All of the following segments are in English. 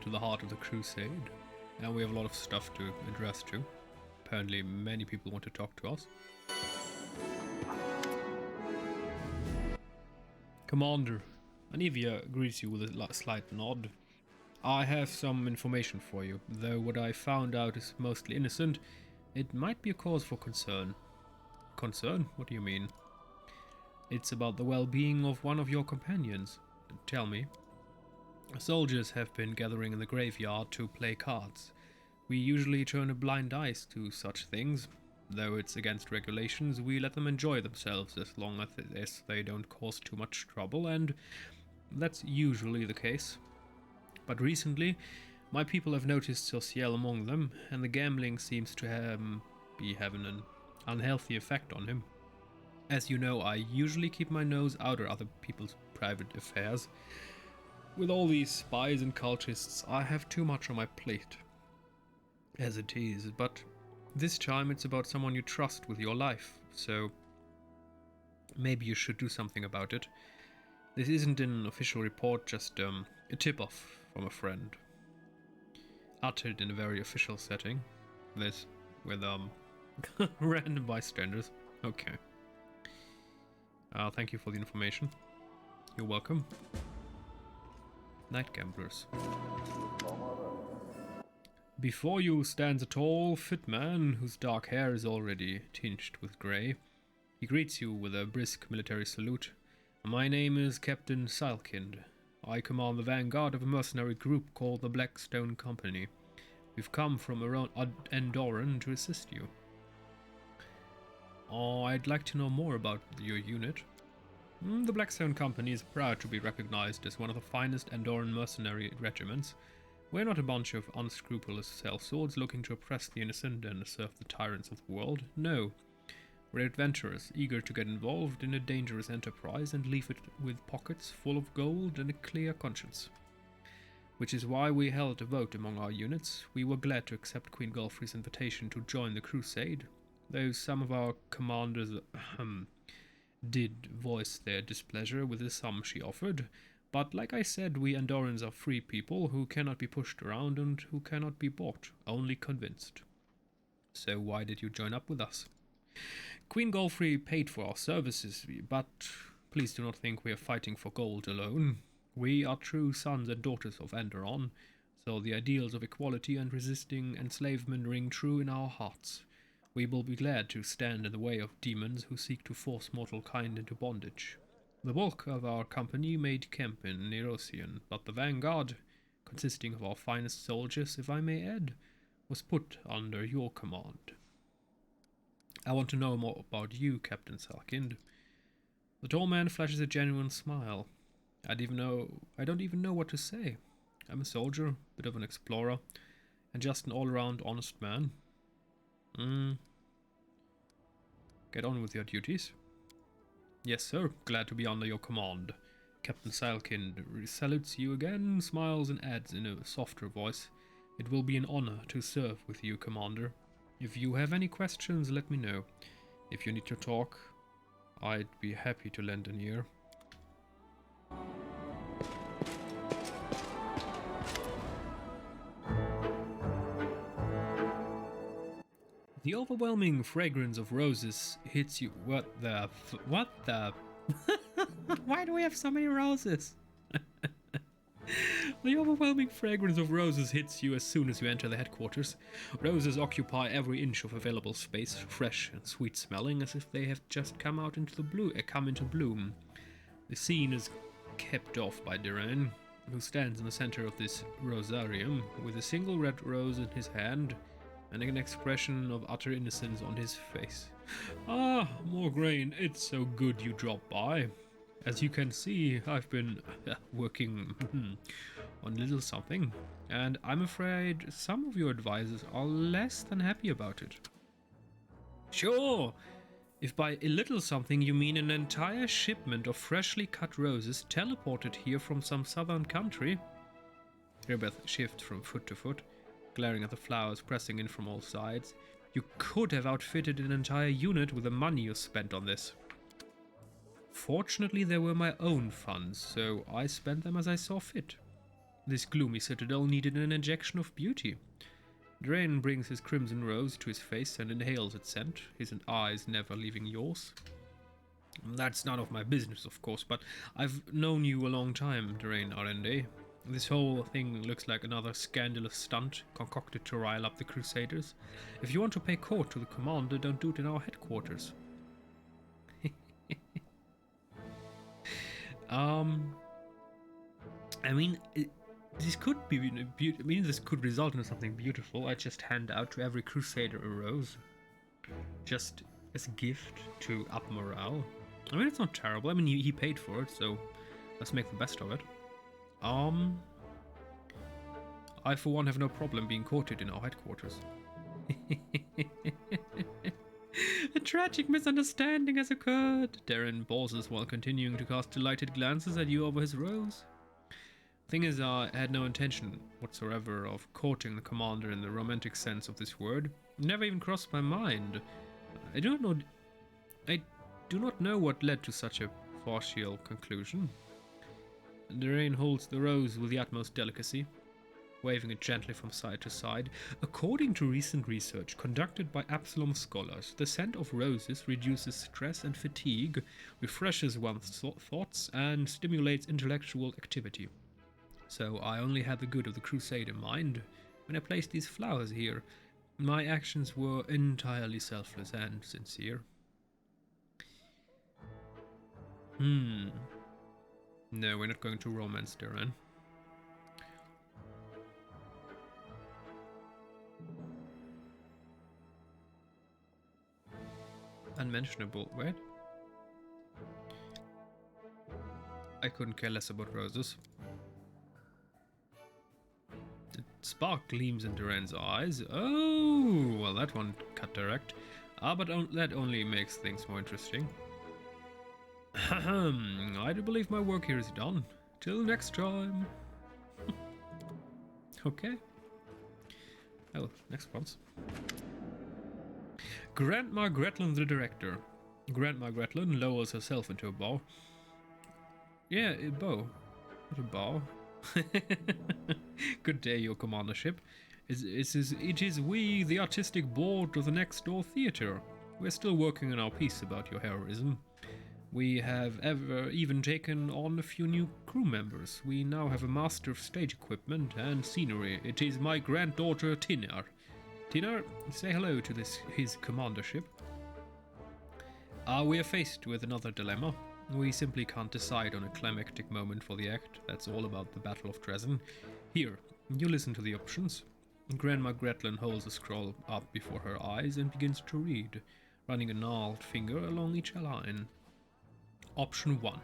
Welcome to the heart of the crusade. And we have a lot of stuff to address to. Apparently many people want to talk to us. Commander, Anivia greets you with a slight nod. I have some information for you, though what I found out is mostly innocent. It might be a cause for concern. Concern? What do you mean? It's about the well-being of one of your companions. Tell me. Soldiers have been gathering in the graveyard to play cards. We usually turn a blind eye to such things. Though it's against regulations, we let them enjoy themselves as long as they don't cause too much trouble, and that's usually the case. But recently, my people have noticed Social among them, and the gambling seems to be having an unhealthy effect on him. As you know, I usually keep my nose out of other people's private affairs. With all these spies and cultists, I have too much on my plate. As it is, but this time it's about someone you trust with your life, so maybe you should do something about it. This isn't an official report, just a tip-off from a friend. Uttered in a very official setting. This with random bystanders. Okay. Thank you for the information. You're welcome. Night gamblers. Before you stands a tall, fit man whose dark hair is already tinged with grey. He greets you with a brisk military salute. My name is Captain Salkind. I command the vanguard of a mercenary group called the Blackstone Company. We've come from around Endoran to assist you. I'd like to know more about your unit. The Blackstone Company is proud to be recognized as one of the finest Endoran mercenary regiments. We're not a bunch of unscrupulous sellswords looking to oppress the innocent and serve the tyrants of the world. No. We're adventurers, eager to get involved in a dangerous enterprise and leave it with pockets full of gold and a clear conscience. Which is why we held a vote among our units. We were glad to accept Queen Golfrey's invitation to join the crusade, though some of our commanders did voice their displeasure with the sum she offered. But like I said, we Andorans are free people who cannot be pushed around and who cannot be bought, only convinced. So why did you join up with us? Queen Golfrey paid for our services, but please do not think we are fighting for gold alone. We are true sons and daughters of Endoran, so the ideals of equality and resisting enslavement ring true in our hearts. We will be glad to stand in the way of demons who seek to force mortal kind into bondage. The bulk of our company made camp in Nerosian, but the vanguard, consisting of our finest soldiers, if I may add, was put under your command. I want to know more about you, Captain Salkind. The tall man flashes a genuine smile. I don't even know what to say. I'm a soldier, bit of an explorer, and just an all-around honest man. Get on with your duties. Yes, sir. Glad to be under your command. Captain Salkind salutes you again, smiles and adds in a softer voice, It will be an honor to serve with you, Commander. If you have any questions, let me know. If you need to talk, I'd be happy to lend an ear. The overwhelming fragrance of roses hits you. What the? Why do we have so many roses? The overwhelming fragrance of roses hits you as soon as you enter the headquarters. Roses occupy every inch of available space, fresh and sweet-smelling, as if they have just come into bloom. The scene is kept off by Duran, who stands in the center of this rosarium with a single red rose in his hand and an expression of utter innocence on his face. Ah, Morgraine, it's so good you dropped by. As you can see, I've been working on a little something, and I'm afraid some of your advisors are less than happy about it. Sure, if by a little something you mean an entire shipment of freshly cut roses teleported here from some southern country. Rebeth shifts from foot to foot, glaring at the flowers pressing in from all sides. You could have outfitted an entire unit with the money you spent on this. Fortunately, they were my own funds, so I spent them as I saw fit. This gloomy citadel needed an injection of beauty. Drain brings his crimson rose to his face and inhales its scent, his eyes never leaving yours. That's none of my business, of course, but I've known you a long time, Drain RND. This whole thing looks like another scandalous stunt concocted to rile up the Crusaders. If you want to pay court to the commander, don't do it in our headquarters. I mean, this could be this could result in something beautiful. I just hand out to every Crusader a rose, just as a gift to up morale. I mean, it's not terrible. I mean, he paid for it, so let's make the best of it. I for one have no problem being courted in our headquarters. A tragic misunderstanding has occurred. Darren pauses while continuing to cast delighted glances at you over his rose. Thing is, I had no intention whatsoever of courting the commander in the romantic sense of this word. It never even crossed my mind. I do not know what led to such a partial conclusion. Darren holds the rose with the utmost delicacy, waving it gently from side to side. According to recent research conducted by Absalom scholars, the scent of roses reduces stress and fatigue, refreshes one's thoughts, and stimulates intellectual activity. So I only had the good of the crusade in mind when I placed these flowers here. My actions were entirely selfless and sincere. No, we're not going to romance Darren. Unmentionable. Wait. I couldn't care less about roses. The spark gleams in Duran's eyes. Oh, well, that one cut direct. But that only makes things more interesting. I do believe my work here is done. Till next time. Okay. Oh, next ones. Grandma Gretlin, the director. Grandma Gretlin lowers herself into a bow. Yeah, a bow. Not a bow. Good day, your commandership. It is we, the artistic board of the next door theatre. We're still working on our piece about your heroism. We have even taken on a few new crew members. We now have a master of stage equipment and scenery. It is my granddaughter, Tinar. Tinar, say hello to his commandership. We are faced with another dilemma. We simply can't decide on a climactic moment for the act. That's all about the Battle of Dresden. Here, you listen to the options. Grandma Gretlin holds a scroll up before her eyes and begins to read, running a gnarled finger along each line. Option 1.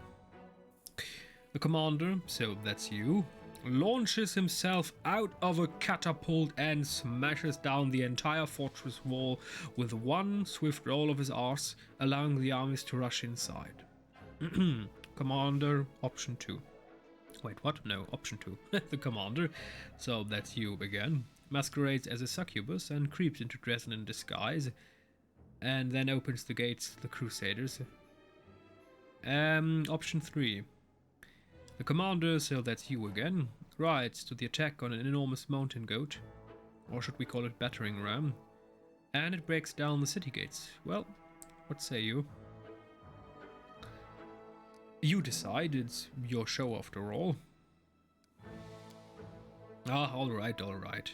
The commander, so that's you, launches himself out of a catapult and smashes down the entire fortress wall with one swift roll of his arse, allowing the armies to rush inside. Commander, option 2. Wait, what? No, option 2. The commander, so that's you again, masquerades as a succubus and creeps into Dresden in disguise, and then opens the gates to the Crusaders. Option 3. The commander, so that's you again, rides to the attack on an enormous mountain goat, or should we call it battering ram, and it breaks down the city gates. Well, what say you? You decide, it's your show after all. Alright.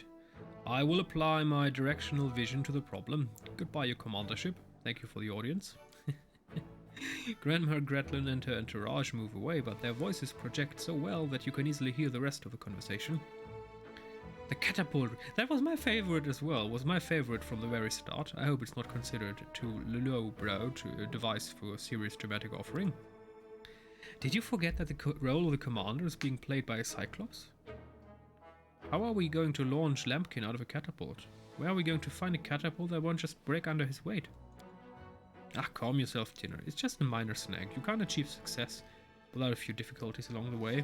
I will apply my directional vision to the problem. Goodbye, your commandership. Thank you for the audience. Grandma Gretlin and her entourage move away, but their voices project so well that you can easily hear the rest of the conversation. The catapult, that was my favorite as well, was my favorite from the very start. I hope it's not considered too lowbrow to a device for a serious dramatic offering. Did you forget that the role of the commander is being played by a Cyclops? How are we going to launch Lampkin out of a catapult? Where are we going to find a catapult that won't just break under his weight? Calm yourself, Tinner. It's just a minor snag. You can't achieve success without a few difficulties along the way.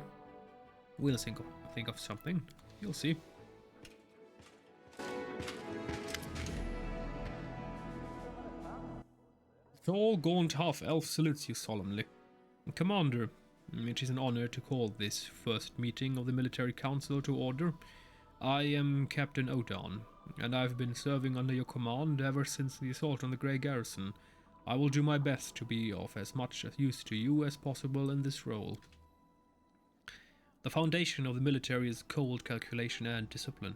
We'll think of something. You'll see. Tall, gaunt half-elf salutes you solemnly. Commander, It is an honor to call this first meeting of the Military Council to order. I am Captain Odan, and I've been serving under your command ever since the assault on the Grey Garrison. I will do my best to be of as much use to you as possible in this role. The foundation of the military is cold calculation and discipline.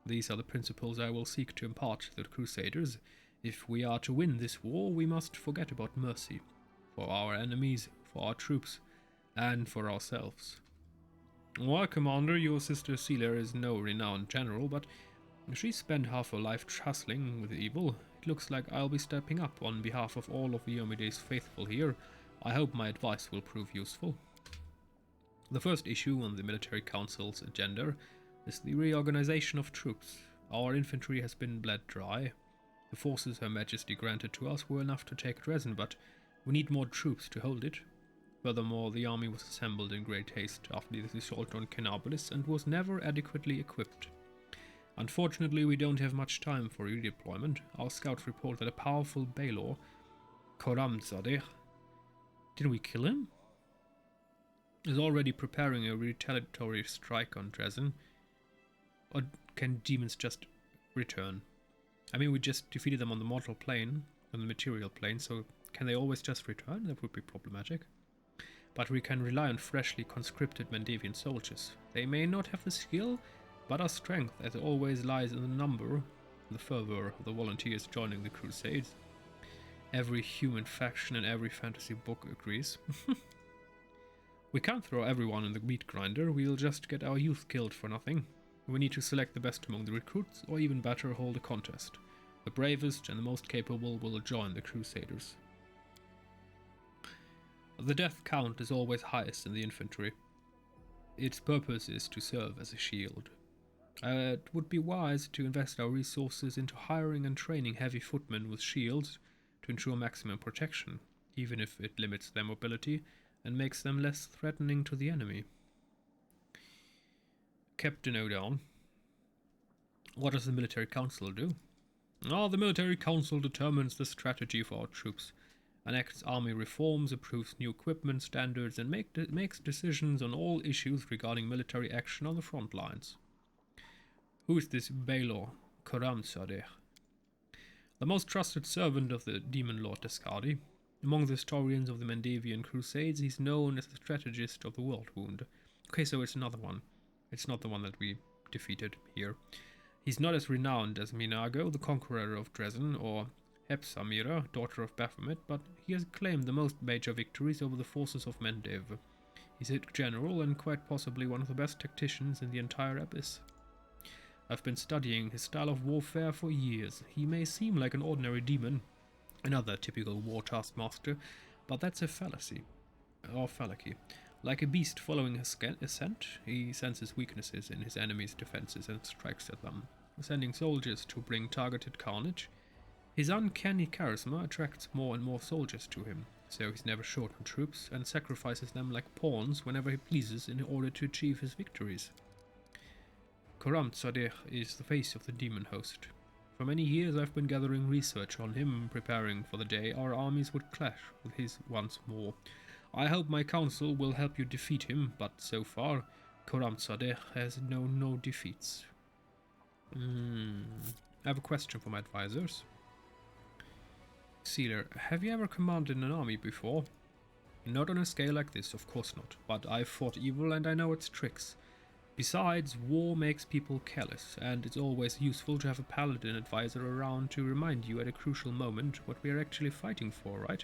These are the principles I will seek to impart to the Crusaders. If we are to win this war, we must forget about mercy. For our enemies, for our troops, and for ourselves. Well, Commander, your sister Celia is no renowned general, but she spent half her life tussling with evil. It looks like I'll be stepping up on behalf of all of Iomede's faithful here. I hope my advice will prove useful. The first issue on the Military Council's agenda is the reorganization of troops. Our infantry has been bled dry. The forces Her Majesty granted to us were enough to take Dresden, but we need more troops to hold it. Furthermore, the army was assembled in great haste after the assault on Cannabis and was never adequately equipped. Unfortunately, we don't have much time for redeployment. Our scouts report that a powerful Baylor, Koramzadeh, did we kill him? Is already preparing a retaliatory strike on Dresden. Or can demons just return? I mean, we just defeated them on the mortal plane, on the material plane, so can they always just return? That would be problematic. But we can rely on freshly conscripted Mendavian soldiers. They may not have the skill, but our strength, as always, lies in the number, the fervor of the volunteers joining the Crusades. Every human faction and every fantasy book agrees. We can't throw everyone in the meat grinder, we'll just get our youth killed for nothing. We need to select the best among the recruits, or even better, hold a contest. The bravest and the most capable will join the Crusaders. The death count is always highest in the infantry. Its purpose is to serve as a shield. It would be wise to invest our resources into hiring and training heavy footmen with shields to ensure maximum protection, even if it limits their mobility and makes them less threatening to the enemy. Captain Odan, what does the Military Council do? The Military Council determines the strategy for our troops, enacts army reforms, approves new equipment standards, and makes decisions on all issues regarding military action on the front lines. Who is this Baylor Koramzadeh? The most trusted servant of the demon lord Descardi. Among the historians of the Mendavian Crusades, he's known as the strategist of the World Wound. Okay, so it's another one. It's not the one that we defeated here. He's not as renowned as Minago, the conqueror of Dresden, or Hepsamira, daughter of Baphomet, but he has claimed the most major victories over the forces of Mendev. He's a general and quite possibly one of the best tacticians in the entire Abyss. I've been studying his style of warfare for years. He may seem like an ordinary demon, another typical war taskmaster, but that's a fallacy. Or fallacy. Like a beast following his scent, he senses weaknesses in his enemy's defenses and strikes at them, sending soldiers to bring targeted carnage. His uncanny charisma attracts more and more soldiers to him, so he's never short on troops and sacrifices them like pawns whenever he pleases in order to achieve his victories. Koramzadeh is the face of the demon host. For many years I've been gathering research on him, preparing for the day our armies would clash with his once more. I hope my council will help you defeat him, but so far, Koramzadeh has known no defeats. I have a question for my advisors. Sealer, have you ever commanded an army before? Not on a scale like this, of course not, but I've fought evil and I know its tricks. Besides, war makes people careless, and it's always useful to have a paladin advisor around to remind you at a crucial moment what we are actually fighting for, right?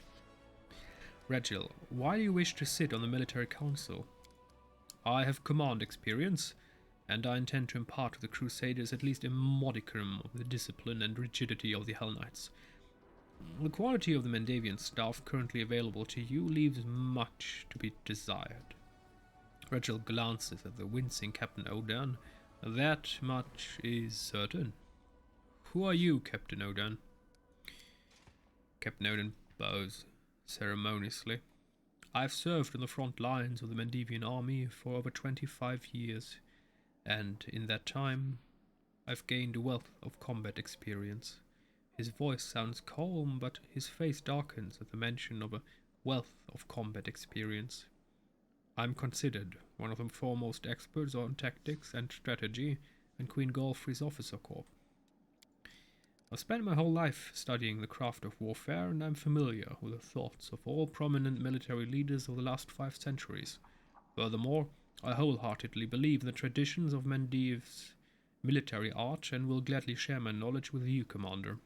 Regil, why do you wish to sit on the military council? I have command experience, and I intend to impart to the Crusaders at least a modicum of the discipline and rigidity of the Hell Knights. The quality of the Mendavian staff currently available to you leaves much to be desired. Regil glances at the wincing Captain Odan. That much is certain. Who are you, Captain Odan? Captain Odan bows ceremoniously. I've served on the front lines of the Mendavian army for over 25 years, and in that time I've gained a wealth of combat experience. His voice sounds calm, but his face darkens at the mention of a wealth of combat experience. I'm considered one of the foremost experts on tactics and strategy in Queen Golfrey's Officer Corps. I've spent my whole life studying the craft of warfare, and I'm familiar with the thoughts of all prominent military leaders of the last 5 centuries. Furthermore, I wholeheartedly believe in the traditions of Mendiv's military art and will gladly share my knowledge with you, Commander.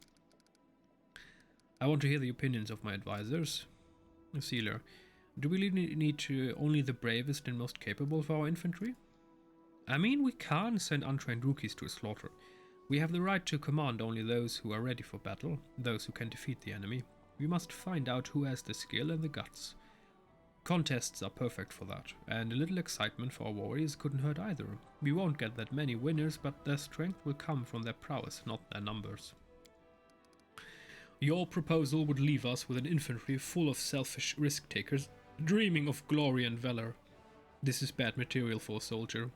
I want to hear the opinions of my advisors. Sealer, do we really need only the bravest and most capable for our infantry? I mean, we can't send untrained rookies to a slaughter. We have the right to command only those who are ready for battle, those who can defeat the enemy. We must find out who has the skill and the guts. Contests are perfect for that, and a little excitement for our warriors couldn't hurt either. We won't get that many winners, but their strength will come from their prowess, not their numbers. Your proposal would leave us with an infantry full of selfish risk-takers, dreaming of glory and valor. This is bad material for a soldier.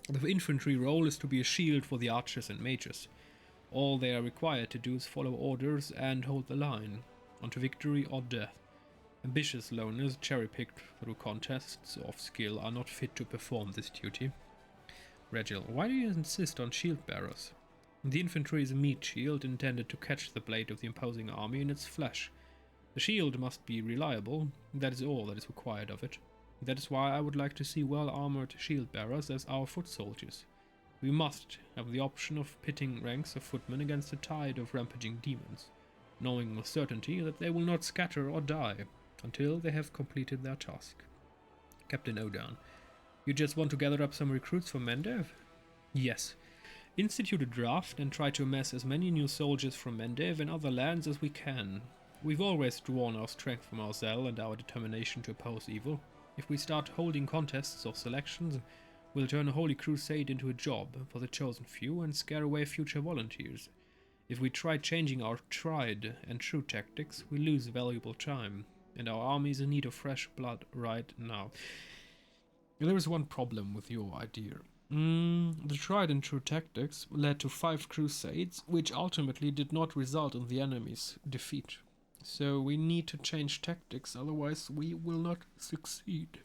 The infantry role is to be a shield for the archers and mages. All they are required to do is follow orders and hold the line, onto victory or death. Ambitious loners, cherry-picked through contests of skill, are not fit to perform this duty. Regil, why do you insist on shield-bearers? The infantry is a meat shield intended to catch the blade of the imposing army in its flesh. The shield must be reliable, that is all that is required of it. That is why I would like to see well-armored shield-bearers as our foot soldiers. We must have the option of pitting ranks of footmen against a tide of rampaging demons, knowing with certainty that they will not scatter or die until they have completed their task. Captain Odan, you just want to gather up some recruits for Mendev? Yes. Institute a draft and try to amass as many new soldiers from Mendev and other lands as we can. We've always drawn our strength from our zeal and our determination to oppose evil. If we start holding contests or selections, we'll turn a holy crusade into a job for the chosen few and scare away future volunteers. If we try changing our tried and true tactics, we lose valuable time, and our army is in need of fresh blood right now. There is one problem with your idea. The tried and true tactics led to 5 crusades, which ultimately did not result in the enemy's defeat. So we need to change tactics, otherwise we will not succeed.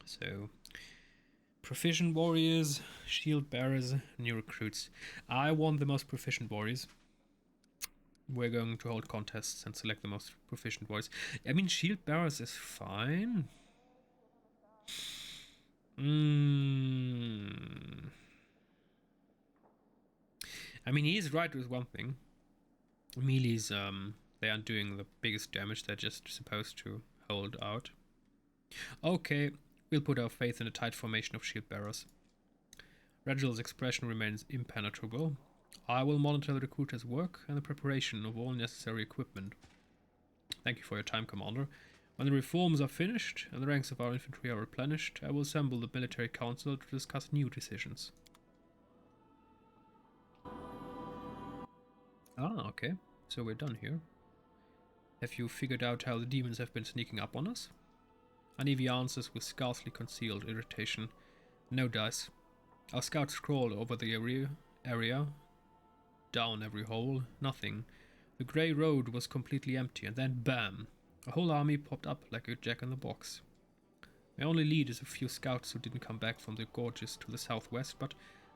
So, proficient warriors, shield bearers, new recruits. I want the most proficient warriors. We're going to hold contests and select the most proficient warriors. I mean, shield bearers is fine. I mean, he is right with one thing. Melees, they aren't doing the biggest damage, they're just supposed to hold out. Okay, we'll put our faith in a tight formation of shield bearers. Regil's expression remains impenetrable. I will monitor the recruiter's work and the preparation of all necessary equipment. Thank you for your time, Commander. When the reforms are finished and the ranks of our infantry are replenished, I will assemble the military council to discuss new decisions. Ah, okay. So we're done here. Have you figured out how the demons have been sneaking up on us? Anivi answers with scarcely concealed irritation. No dice. Our scouts crawled over the area, down every hole, nothing. The grey road was completely empty, and then BAM! A whole army popped up like a jack-in-the-box. My only lead is a few scouts who didn't come back from the gorges to the southwest, but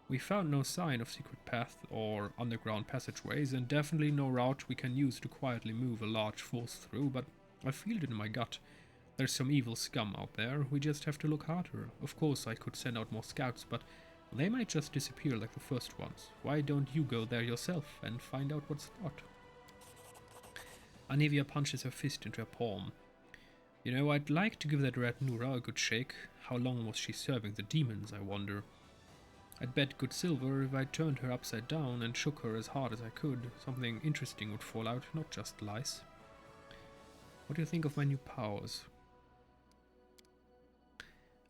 we found no sign of secret paths or underground passageways, and definitely no route we can use to quietly move a large force through, but I feel it in my gut. There's some evil scum out there, we just have to look harder. Of course I could send out more scouts, but they might just disappear like the first ones. Why don't you go there yourself and find out what's what? Anivia punches her fist into her palm. You know, I'd like to give that rat Nura a good shake. How long was she serving the demons, I wonder? I'd bet good silver if I turned her upside down and shook her as hard as I could, something interesting would fall out, not just lice. What do you think of my new powers?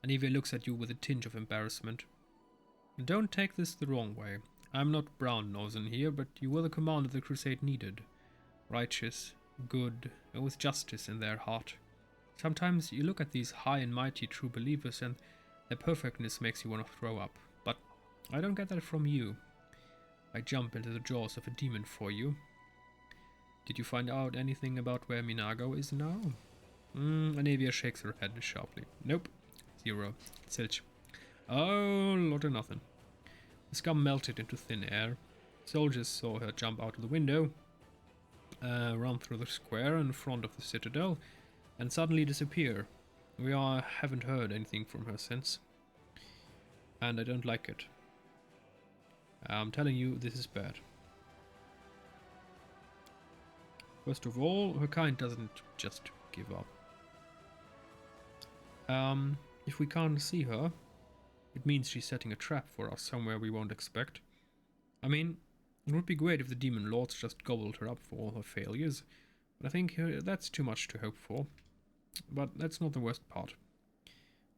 Anivia looks at you with a tinge of embarrassment. Don't take this the wrong way. I'm not brown-nosing here, but you were the commander the crusade needed. Righteous, good, and with justice in their heart. Sometimes you look at these high and mighty true believers and their perfectness makes you want to throw up. But I don't get that from you. I jump into the jaws of a demon for you. Did you find out anything about where Minago is now? Anavia shakes her head sharply. Nope. 0. Zilch. Oh, lot of nothing. The scum melted into thin air. Soldiers saw her jump out of the window, run through the square in front of the citadel, and suddenly disappear. Haven't heard anything from her since. And I don't like it. I'm telling you, this is bad. First of all, her kind doesn't just give up. If we can't see her, it means she's setting a trap for us somewhere we won't expect. I mean, it would be great if the demon lords just gobbled her up for all her failures, but I think that's too much to hope for. But that's not the worst part.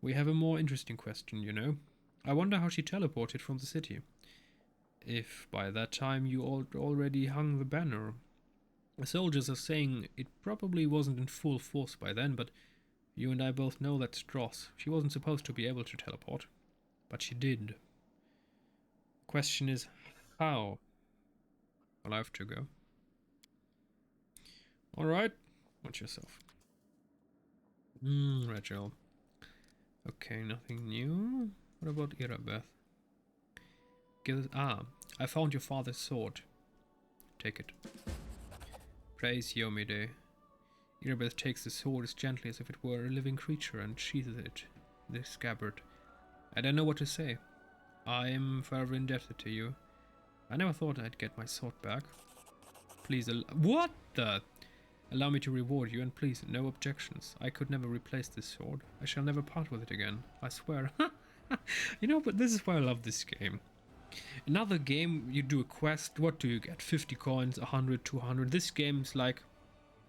We have a more interesting question, you know. I wonder how she teleported from the city. If by that time you already hung the banner. The soldiers are saying it probably wasn't in full force by then, but you and I both know that's dross. She wasn't supposed to be able to teleport, but she did. The question is, how? Well, I have to go. Alright, watch yourself. Rachel. Okay, nothing new. What about Irabeth? I found your father's sword. Take it. Praise Yomide. Irabeth takes the sword as gently as if it were a living creature and sheathes it in the scabbard. I don't know what to say. I am forever indebted to you. I never thought I'd get my sword back. Please, what the? Allow me to reward you, and please, no objections. I could never replace this sword. I shall never part with it again. I swear. You know, but this is why I love this game. Another game, you do a quest, what do you get? 50 coins, 100, 200. This game's like,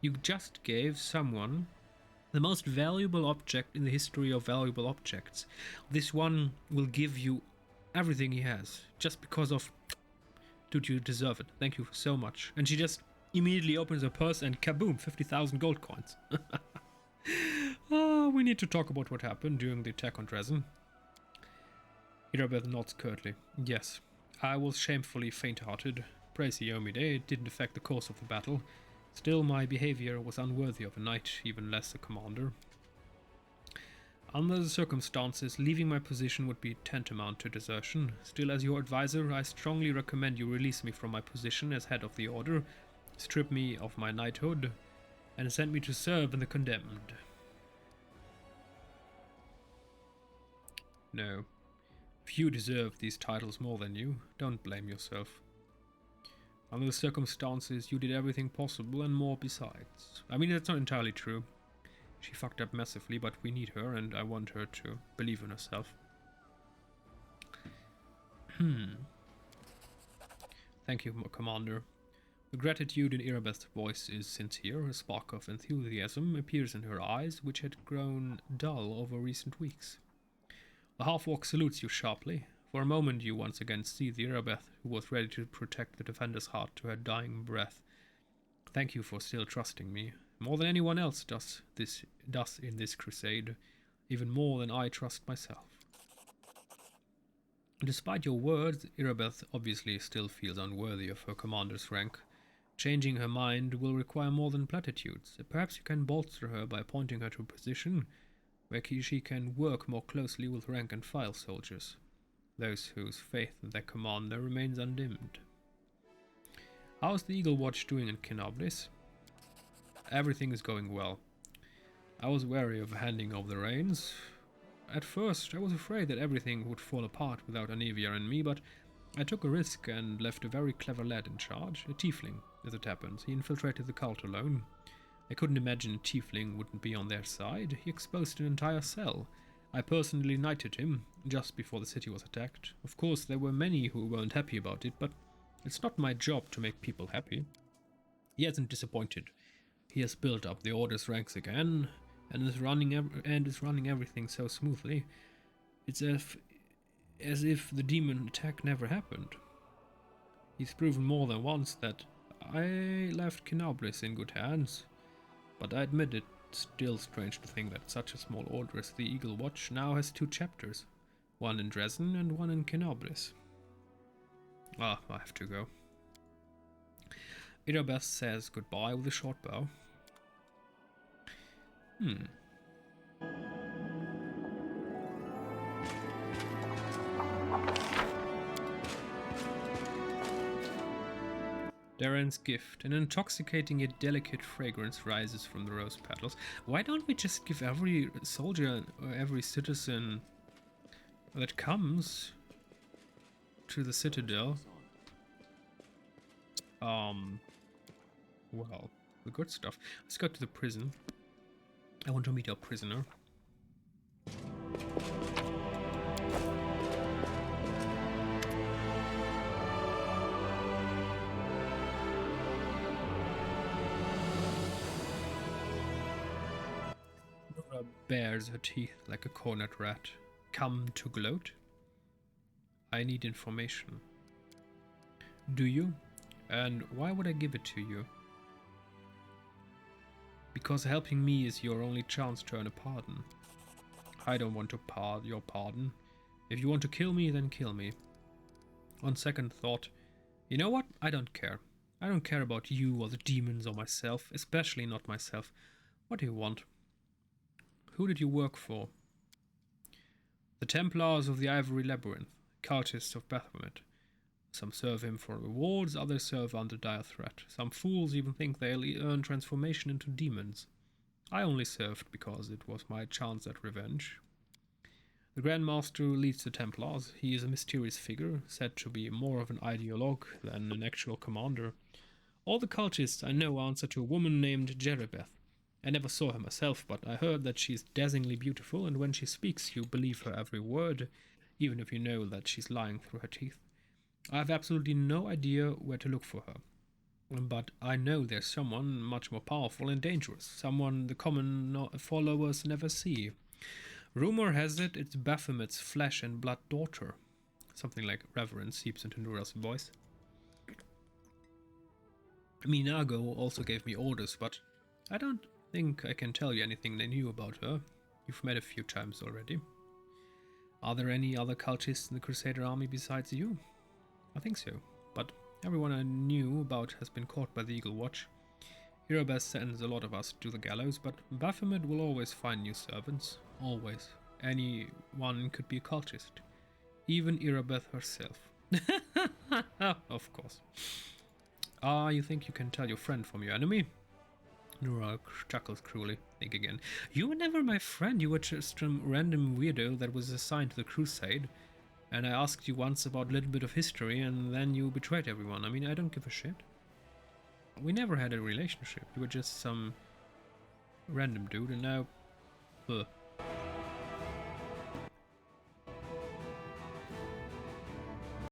you just gave someone the most valuable object in the history of valuable objects. This one will give you everything he has, just because of, dude, you deserve it. Thank you so much. And she just immediately opens her purse and kaboom, 50,000 gold coins. We need to talk about what happened during the attack on Dresden. Irabeth nods curtly. Yes, I was shamefully faint-hearted. Praise Yomide, it didn't affect the course of the battle. Still, my behavior was unworthy of a knight, even less a commander. Under the circumstances, leaving my position would be tantamount to desertion. Still, as your advisor, I strongly recommend you release me from my position as head of the order, strip me of my knighthood, and send me to serve in the condemned. No. Few deserve these titles more than you. Don't blame yourself. Under the circumstances, you did everything possible and more besides. I mean, that's not entirely true. She fucked up massively, but we need her, and I want her to believe in herself. Thank you, Commander. The gratitude in Irabeth's voice is sincere. A spark of enthusiasm appears in her eyes, which had grown dull over recent weeks. The half-orc salutes you sharply. For a moment you once again see the Irabeth who was ready to protect the defender's heart to her dying breath. Thank you for still trusting me, more than anyone else does in this crusade, even more than I trust myself. Despite your words, Irabeth obviously still feels unworthy of her commander's rank. Changing her mind will require more than platitudes. Perhaps you can bolster her by appointing her to a position where she can work more closely with rank-and-file soldiers, those whose faith in their commander remains undimmed. How's the Eagle Watch doing in Kinablis? Everything is going well. I was wary of handing over the reins. At first, I was afraid that everything would fall apart without Anivia and me, but I took a risk and left a very clever lad in charge, a tiefling, as it happens. He infiltrated the cult alone. I couldn't imagine a tiefling wouldn't be on their side. He exposed an entire cell. I personally knighted him just before the city was attacked. Of course, there were many who weren't happy about it, but it's not my job to make people happy. He hasn't disappointed. He has built up the Order's ranks again, and is running everything so smoothly. It's as if the demon attack never happened. He's proven more than once that I left Kinablis in good hands, but I admit it's still strange to think that such a small order as the Eagle Watch now has 2 chapters, one in Dresden and one in Kinablis. I have to go. Irabeth says goodbye with a short bow. Hmm. Darren's gift. An intoxicating yet delicate fragrance rises from the rose petals. Why don't we just give every soldier or every citizen that comes to the citadel well, the good stuff. Let's go to the prison. I want to meet our prisoner. Nora bares her teeth like a cornered rat. Come to gloat? I need information. Do you? And why would I give it to you? Because helping me is your only chance to earn a pardon. I don't want to your pardon. If you want to kill me, then kill me. On second thought, you know what? I don't care. I don't care about you or the demons or myself, especially not myself. What do you want? Who did you work for? The Templars of the Ivory Labyrinth, cultists of Baphomet. Some serve him for rewards, others serve under dire threat. Some fools even think they'll earn transformation into demons. I only served because it was my chance at revenge. The Grand Master leads the Templars. He is a mysterious figure, said to be more of an ideologue than an actual commander. All the cultists I know answer to a woman named Jerebeth. I never saw her myself, but I heard that she's dazzlingly beautiful, and when she speaks you believe her every word, even if you know that she's lying through her teeth. I have absolutely no idea where to look for her. But I know there's someone much more powerful and dangerous, someone the common followers never see. Rumor has it it's Baphomet's flesh and blood daughter. Something like reverence seeps into Nora's voice. Minago also gave me orders, but I don't think I can tell you anything they knew about her. You've met a few times already. Are there any other cultists in the Crusader army besides you? I think so, but everyone I knew about has been caught by the Eagle Watch. Erebeth sends a lot of us to the gallows, but Baphomet will always find new servants. Always. Anyone could be a cultist. Even Erebeth herself. Of course. Ah, you think you can tell your friend from your enemy? Nora chuckles cruelly. Think again. You were never my friend. You were just some random weirdo that was assigned to the crusade. And I asked you once about a little bit of history, and then you betrayed everyone. I mean, I don't give a shit. We never had a relationship. You were just some random dude, and now...